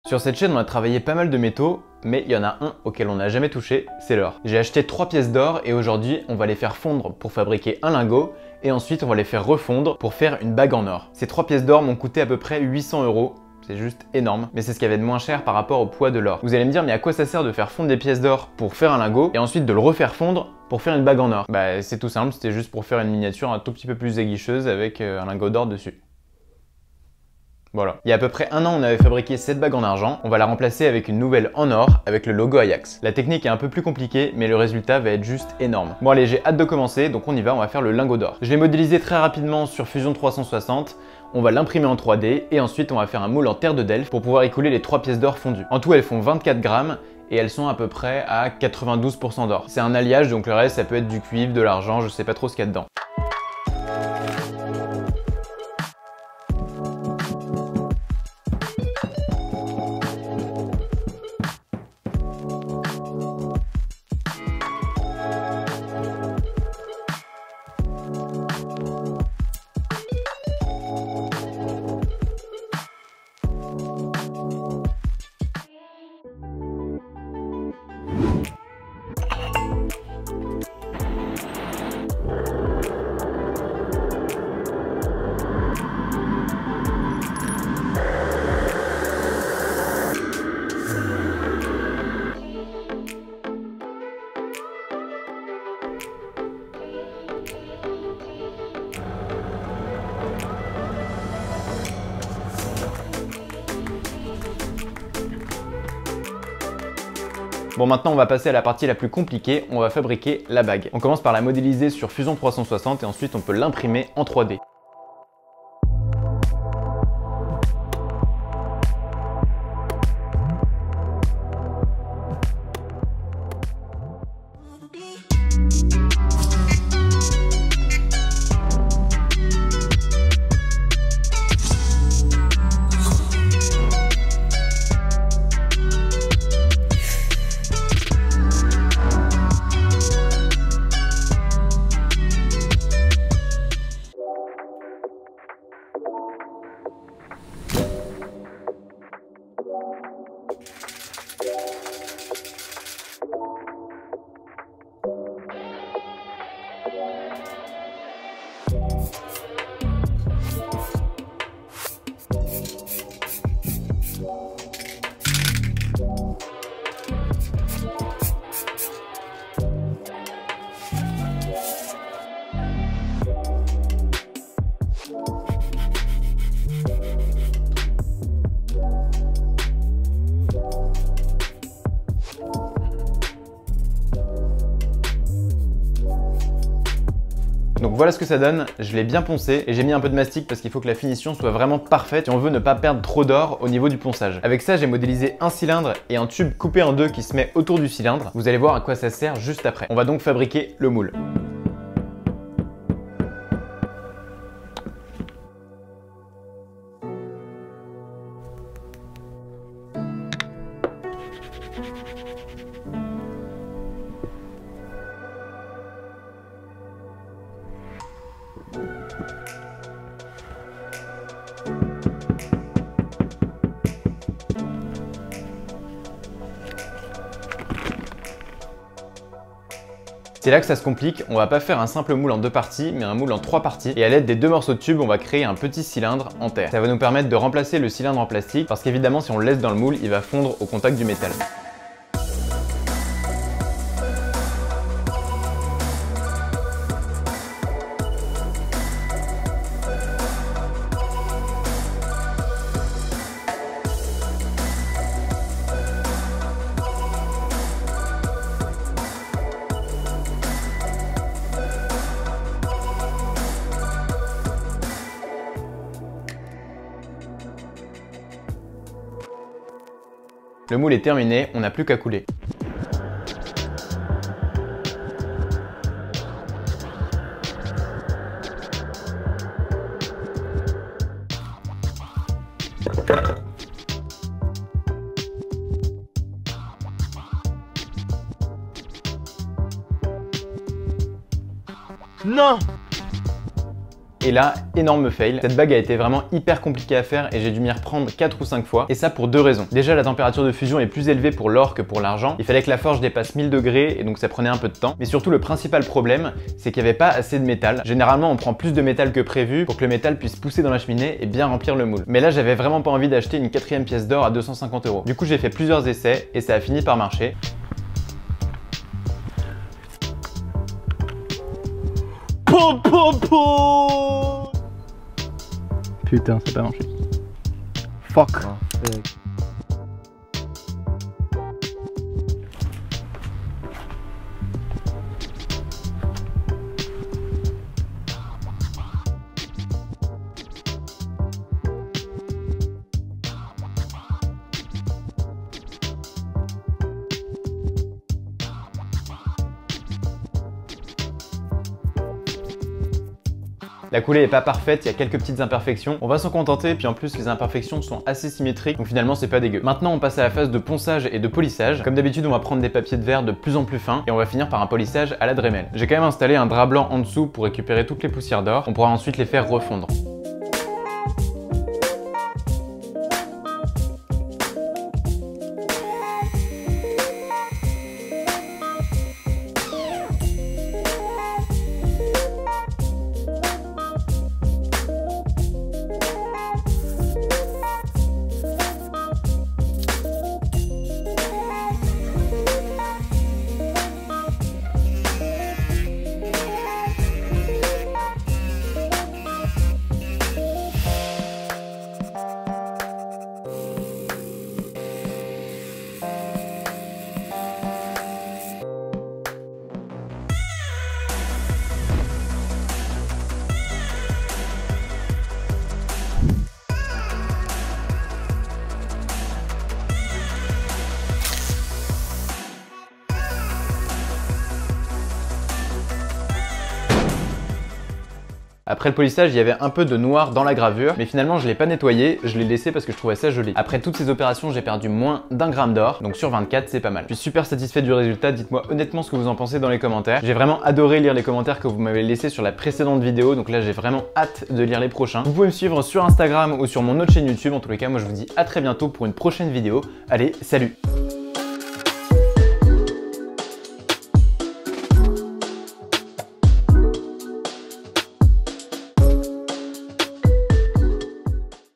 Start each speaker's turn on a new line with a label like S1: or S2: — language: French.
S1: Sur cette chaîne, on a travaillé pas mal de métaux, mais il y en a un auquel on n'a jamais touché, c'est l'or. J'ai acheté 3 pièces d'or et aujourd'hui, on va les faire fondre pour fabriquer un lingot et ensuite on va les faire refondre pour faire une bague en or. Ces 3 pièces d'or m'ont coûté à peu près 800 €. C'est juste énorme, mais c'est ce qu'il y avait de moins cher par rapport au poids de l'or. Vous allez me dire, mais à quoi ça sert de faire fondre des pièces d'or pour faire un lingot et ensuite de le refaire fondre pour faire une bague en or? Bah c'est tout simple, c'était juste pour faire une miniature un tout petit peu plus aiguicheuse avec un lingot d'or dessus. Voilà. Il y a à peu près un an, on avait fabriqué cette bague en argent. On va la remplacer avec une nouvelle en or avec le logo Ajax. La technique est un peu plus compliquée, mais le résultat va être juste énorme. Bon allez, j'ai hâte de commencer, donc on y va, on va faire le lingot d'or. Je l'ai modélisé très rapidement sur Fusion 360. On va l'imprimer en 3D et ensuite on va faire un moule en terre de Delft pour pouvoir y couler les 3 pièces d'or fondues. En tout, elles font 24 grammes et elles sont à peu près à 92% d'or. C'est un alliage, donc le reste ça peut être du cuivre, de l'argent, je sais pas trop ce qu'il y a dedans. Bon, maintenant on va passer à la partie la plus compliquée, on va fabriquer la bague. On commence par la modéliser sur Fusion 360 et ensuite on peut l'imprimer en 3D. Donc voilà ce que ça donne, je l'ai bien poncé et j'ai mis un peu de mastic parce qu'il faut que la finition soit vraiment parfaite si on veut ne pas perdre trop d'or au niveau du ponçage. Avec ça, j'ai modélisé un cylindre et un tube coupé en deux qui se met autour du cylindre. Vous allez voir à quoi ça sert juste après. On va donc fabriquer le moule. C'est là que ça se complique, on va pas faire un simple moule en 2 parties, mais un moule en 3 parties. Et à l'aide des 2 morceaux de tube, on va créer un petit cylindre en terre. Ça va nous permettre de remplacer le cylindre en plastique, parce qu'évidemment, si on le laisse dans le moule, il va fondre au contact du métal. Le moule est terminé, on n'a plus qu'à couler.
S2: Non!
S1: Et là, énorme fail. Cette bague a été vraiment hyper compliquée à faire et j'ai dû m'y reprendre 4 ou 5 fois. Et ça pour deux raisons. Déjà, la température de fusion est plus élevée pour l'or que pour l'argent. Il fallait que la forge dépasse 1000 degrés et donc ça prenait un peu de temps. Mais surtout, le principal problème, c'est qu'il n'y avait pas assez de métal. Généralement, on prend plus de métal que prévu pour que le métal puisse pousser dans la cheminée et bien remplir le moule. Mais là, j'avais vraiment pas envie d'acheter une 4e pièce d'or à 250 €. Du coup, j'ai fait plusieurs essais et ça a fini par marcher.
S2: Putain, c'est pas marché. Fuck.
S1: La coulée est pas parfaite, il y a quelques petites imperfections. On va s'en contenter, puis en plus les imperfections sont assez symétriques, donc finalement c'est pas dégueu. Maintenant on passe à la phase de ponçage et de polissage. Comme d'habitude on va prendre des papiers de verre de plus en plus fins et on va finir par un polissage à la Dremel. J'ai quand même installé un drap blanc en dessous pour récupérer toutes les poussières d'or. On pourra ensuite les faire refondre. Après le polissage, il y avait un peu de noir dans la gravure, mais finalement je l'ai pas nettoyé, je l'ai laissé parce que je trouvais ça joli. Après toutes ces opérations, j'ai perdu moins d'1 gramme d'or, donc sur 24 c'est pas mal. Je suis super satisfait du résultat, dites-moi honnêtement ce que vous en pensez dans les commentaires. J'ai vraiment adoré lire les commentaires que vous m'avez laissés sur la précédente vidéo, donc là j'ai vraiment hâte de lire les prochains. Vous pouvez me suivre sur Instagram ou sur mon autre chaîne YouTube, en tous les cas moi je vous dis à très bientôt pour une prochaine vidéo. Allez, salut!